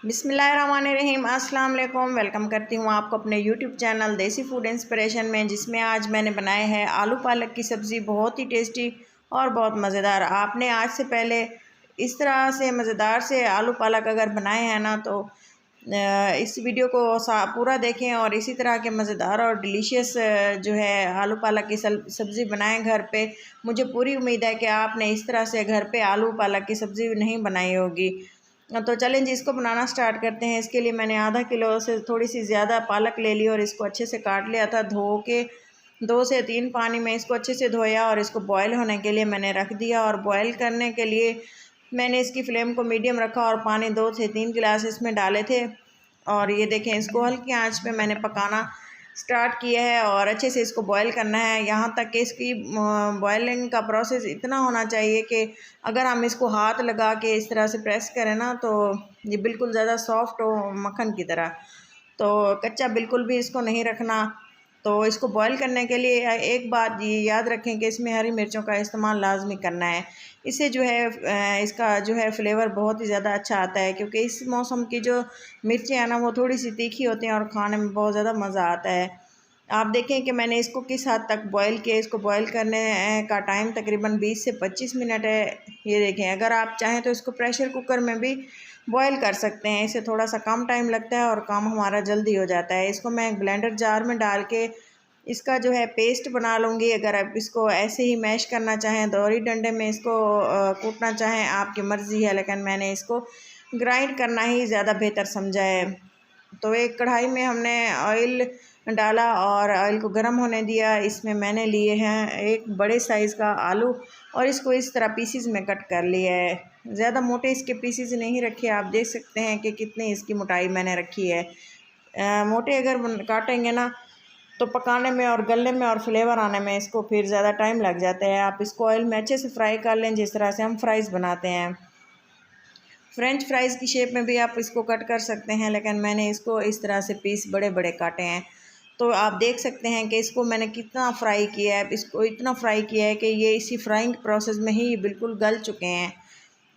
बिस्मिल्लाहिर्रहमानिर्रहीम अस्सलाम वालेकुम। वेलकम करती हूँ आपको अपने यूट्यूब चैनल देसी फूड इंस्पिरेशन में, जिसमें आज मैंने बनाए हैं आलू पालक की सब्ज़ी। बहुत ही टेस्टी और बहुत मज़ेदार। आपने आज से पहले इस तरह से मज़ेदार से आलू पालक अगर बनाए हैं ना, तो इस वीडियो को पूरा देखें और इसी तरह के मज़ेदार और डिलीशियस जो है आलू पालक की सब्ज़ी बनाएं घर पे। मुझे पूरी उम्मीद है कि आपने इस तरह से घर पे आलू पालक की सब्ज़ी नहीं बनाई होगी। तो चलें जी, इसको बनाना स्टार्ट करते हैं। इसके लिए मैंने आधा किलो से थोड़ी सी ज़्यादा पालक ले ली और इसको अच्छे से काट लिया था। धो के 2 से 3 पानी में इसको अच्छे से धोया और इसको बॉयल होने के लिए मैंने रख दिया। और बॉयल करने के लिए मैंने इसकी फ्लेम को मीडियम रखा और पानी 2 से 3 गिलास इसमें डाले थे। और ये देखें, इसको हल्की आंच पे मैंने पकाना स्टार्ट किया है और अच्छे से इसको बॉयल करना है, यहाँ तक कि इसकी बॉयलिंग का प्रोसेस इतना होना चाहिए कि अगर हम इसको हाथ लगा के इस तरह से प्रेस करें ना, तो ये बिल्कुल ज़्यादा सॉफ्ट हो मक्खन की तरह। तो कच्चा बिल्कुल भी इसको नहीं रखना। तो इसको बॉईल करने के लिए एक बात ये याद रखें कि इसमें हरी मिर्चों का इस्तेमाल लाजमी करना है। इससे जो है इसका जो है फ्लेवर बहुत ही ज़्यादा अच्छा आता है, क्योंकि इस मौसम की जो मिर्चें हैं ना, वो थोड़ी सी तीखी होती हैं और खाने में बहुत ज़्यादा मज़ा आता है। आप देखें कि मैंने इसको किस हद तक बॉईल किया। इसको बॉईल करने का टाइम तकरीबन 20 से 25 मिनट है। ये देखें, अगर आप चाहें तो इसको प्रेशर कुकर में भी बॉईल कर सकते हैं। इससे थोड़ा सा कम टाइम लगता है और काम हमारा जल्दी हो जाता है। इसको मैं एक ब्लेंडर जार में डाल के इसका जो है पेस्ट बना लूँगी। अगर आप इसको ऐसे ही मैश करना चाहें, दोहरी डंडे में इसको कूटना चाहें, आपकी मर्ज़ी है, लेकिन मैंने इसको ग्राइंड करना ही ज़्यादा बेहतर समझा है। तो एक कढ़ाई में हमने ऑयल डाला और ऑयल को गर्म होने दिया। इसमें मैंने लिए हैं एक बड़े साइज़ का आलू और इसको इस तरह पीसीज में कट कर लिया है। ज़्यादा मोटे इसके पीसीज नहीं रखे। आप देख सकते हैं कि कितनी इसकी मोटाई मैंने रखी है। मोटे अगर काटेंगे ना, तो पकाने में और गलने में और फ्लेवर आने में इसको फिर ज़्यादा टाइम लग जाता है। आप इसको ऑयल में अच्छे से फ्राई कर लें, जिस तरह से हम फ्राइज़ बनाते हैं। फ्रेंच फ्राइज़ की शेप में भी आप इसको कट कर सकते हैं, लेकिन मैंने इसको इस तरह से पीस बड़े बड़े काटे हैं। तो आप देख सकते हैं कि इसको मैंने कितना फ्राई किया है। इसको इतना फ्राई किया है कि ये इसी फ्राइंग प्रोसेस में ही बिल्कुल गल चुके हैं।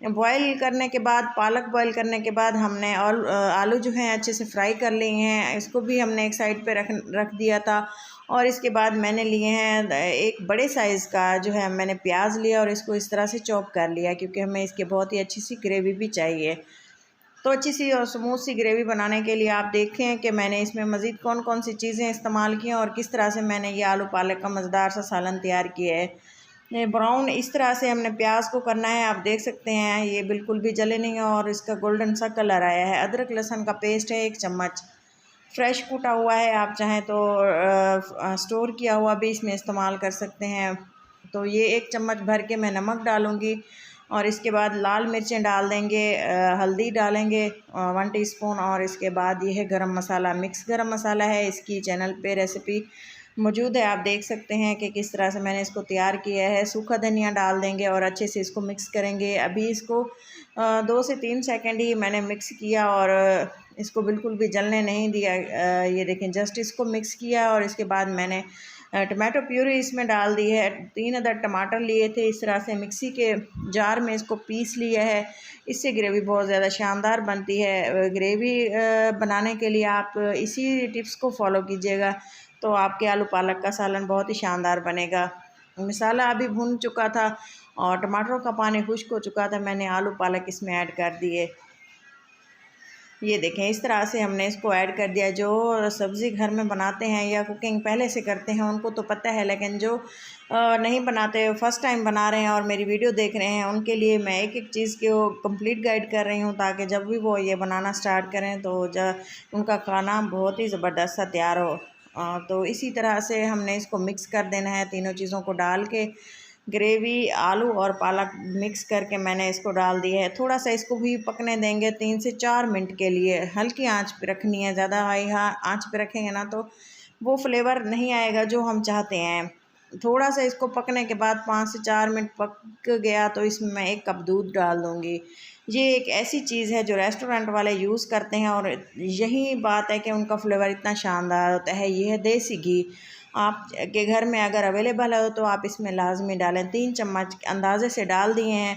बॉयल करने के बाद, पालक बॉयल करने के बाद हमने और आलू जो हैं अच्छे से फ्राई कर लिए हैं। इसको भी हमने एक साइड पे रख दिया था। और इसके बाद मैंने लिए हैं एक बड़े साइज़ का जो है मैंने प्याज लिया और इसको इस तरह से चॉप कर लिया, क्योंकि हमें इसकी बहुत ही अच्छी सी ग्रेवी भी चाहिए। तो अच्छी सी और स्मूथ सी ग्रेवी बनाने के लिए आप देखें कि मैंने इसमें मज़ीद कौन कौन सी चीज़ें इस्तेमाल की हैं और किस तरह से मैंने ये आलू पालक का मज़ेदार सा सालन तैयार किया है। ब्राउन इस तरह से हमने प्याज को करना है। आप देख सकते हैं ये बिल्कुल भी जले नहीं है और इसका गोल्डन सा कलर आया है। अदरक लहसुन का पेस्ट है 1 चम्मच, फ्रेश कूटा हुआ है। आप चाहें तो स्टोर किया हुआ भी इसमें इस्तेमाल कर सकते हैं। तो ये 1 चम्मच भर के मैं नमक डालूँगी और इसके बाद लाल मिर्चें डाल देंगे, हल्दी डालेंगे 1 टीस्पून। और इसके बाद ये है गरम मसाला, मिक्स गरम मसाला है। इसकी चैनल पे रेसिपी मौजूद है, आप देख सकते हैं कि किस तरह से मैंने इसको तैयार किया है। सूखा धनिया डाल देंगे और अच्छे से इसको मिक्स करेंगे। अभी इसको 2 से 3 सेकंड ही मैंने मिक्स किया और इसको बिल्कुल भी जलने नहीं दिया। ये देखें, जस्ट इसको मिक्स किया और इसके बाद मैंने टमाटो प्यूरी इसमें डाल दी है। 3 अदर टमाटर लिए थे, इस तरह से मिक्सी के जार में इसको पीस लिया है। इससे ग्रेवी बहुत ज़्यादा शानदार बनती है। ग्रेवी बनाने के लिए आप इसी टिप्स को फॉलो कीजिएगा, तो आपके आलू पालक का सालन बहुत ही शानदार बनेगा। मसाला अभी भुन चुका था और टमाटरों का पानी खुश्क हो चुका था। मैंने आलू पालक इसमें ऐड कर दिए। ये देखें, इस तरह से हमने इसको ऐड कर दिया। जो सब्ज़ी घर में बनाते हैं या कुकिंग पहले से करते हैं उनको तो पता है, लेकिन जो नहीं बनाते, फ़र्स्ट टाइम बना रहे हैं और मेरी वीडियो देख रहे हैं, उनके लिए मैं एक एक चीज़ को कंप्लीट गाइड कर रही हूँ, ताकि जब भी वो ये बनाना स्टार्ट करें तो उनका खाना बहुत ही ज़बरदस्त सा तैयार हो। तो इसी तरह से हमने इसको मिक्स कर देना है। तीनों चीज़ों को डाल के ग्रेवी, आलू और पालक मिक्स करके मैंने इसको डाल दिया है। थोड़ा सा इसको भी पकने देंगे 3 से 4 मिनट के लिए। हल्की आंच पे रखनी है, ज़्यादा हाई आंच पे रखेंगे ना तो वो फ्लेवर नहीं आएगा जो हम चाहते हैं। थोड़ा सा इसको पकने के बाद 5 से 4 मिनट पक गया तो इसमें मैं 1 कप दूध डाल दूँगी। ये एक ऐसी चीज़ है जो रेस्टोरेंट वाले यूज़ करते हैं और यही बात है कि उनका फ्लेवर इतना शानदार होता है। ये है देसी घी। आप के घर में अगर अवेलेबल हो तो आप इसमें लाजमी डालें। 3 चम्मच अंदाज़े से डाल दिए हैं।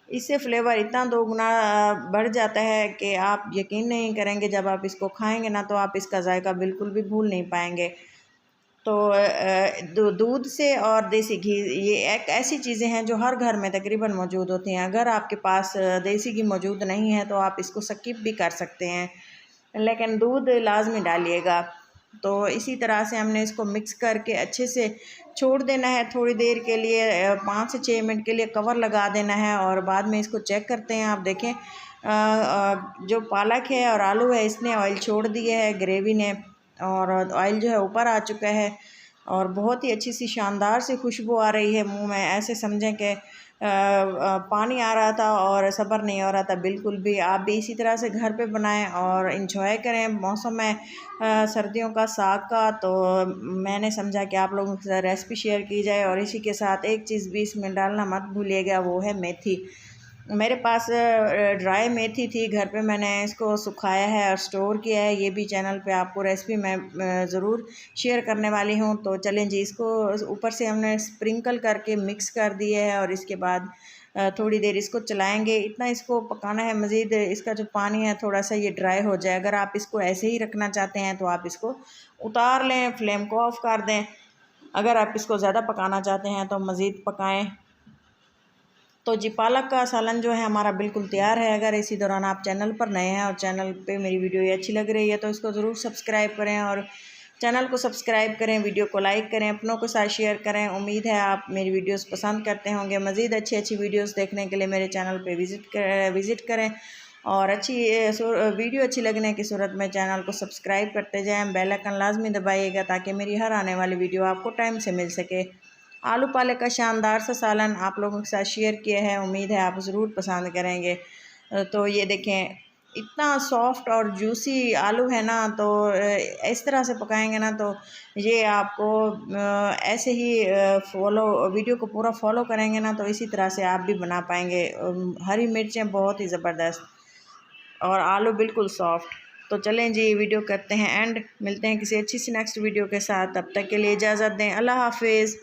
इससे फ्लेवर इतना दोगुना बढ़ जाता है कि आप यकीन नहीं करेंगे, जब आप इसको खाएंगे ना तो आप इसका जायका बिल्कुल भी भूल नहीं पाएंगे। तो दूध से और देसी घी, ये एक ऐसी चीज़ें हैं जो हर घर में तकरीबन मौजूद होती हैं। अगर आपके पास देसी घी मौजूद नहीं है तो आप इसको स्किप भी कर सकते हैं, लेकिन दूध लाजमी डालिएगा। तो इसी तरह से हमने इसको मिक्स करके अच्छे से छोड़ देना है थोड़ी देर के लिए, 5 से 6 मिनट के लिए कवर लगा देना है और बाद में इसको चेक करते हैं। आप देखें जो पालक है और आलू है इसने ऑयल छोड़ दिया है ग्रेवी ने, और ऑयल जो है ऊपर आ चुका है और बहुत ही अच्छी सी शानदार सी खुशबू आ रही है मुंह में। ऐसे समझें कि पानी आ रहा था और सब्र नहीं हो रहा था बिल्कुल भी। आप भी इसी तरह से घर पे बनाएं और इंजॉय करें। मौसम है सर्दियों का, साग का, तो मैंने समझा कि आप लोगों के साथ रेसिपी शेयर की जाए। और इसी के साथ एक चीज़ भी इसमें डालना मत भूलिएगा, वो है मेथी। मेरे पास ड्राई मेथी थी घर पे, मैंने इसको सुखाया है और स्टोर किया है। ये भी चैनल पे आपको रेसिपी मैं ज़रूर शेयर करने वाली हूँ। तो चलें जी, इसको ऊपर से हमने स्प्रिंकल करके मिक्स कर दिए है और इसके बाद थोड़ी देर इसको चलाएंगे। इतना इसको पकाना है, मज़ीद इसका जो पानी है थोड़ा सा ये ड्राई हो जाए। अगर आप इसको ऐसे ही रखना चाहते हैं तो आप इसको उतार लें, फ्लेम को ऑफ़ कर दें। अगर आप इसको ज़्यादा पकाना चाहते हैं तो मज़ीद पकाएँ। तो जी, पालक का सालन जो है हमारा बिल्कुल तैयार है। अगर इसी दौरान आप चैनल पर नए हैं और चैनल पे मेरी वीडियो ये अच्छी लग रही है तो इसको ज़रूर सब्सक्राइब करें और चैनल को सब्सक्राइब करें, वीडियो को लाइक करें, अपनों के साथ शेयर करें। उम्मीद है आप मेरी वीडियोस पसंद करते होंगे। मज़ीद अच्छी वीडियोस देखने के लिए मेरे चैनल पे विज़िट करें और वीडियो अच्छी लगने की सूरत में चैनल को सब्सक्राइब करते जाएँ। बेल आइकन लाजमी दबाइएगा ताकि मेरी हर आने वाली वीडियो आपको टाइम से मिल सके। आलू पालक का शानदार सा सालन आप लोगों के साथ शेयर किया है, उम्मीद है आप ज़रूर पसंद करेंगे। तो ये देखें, इतना सॉफ्ट और जूसी आलू है ना, तो इस तरह से पकाएंगे ना तो ये आपको ऐसे ही वीडियो को पूरा फॉलो करेंगे ना तो इसी तरह से आप भी बना पाएंगे। हरी मिर्चें बहुत ही ज़बरदस्त और आलू बिल्कुल सॉफ्ट। तो चलें जी, वीडियो करते हैं एंड, मिलते हैं किसी अच्छी सी नेक्स्ट वीडियो के साथ। तब तक के लिए इजाज़त दें, अल्लाह हाफिज़।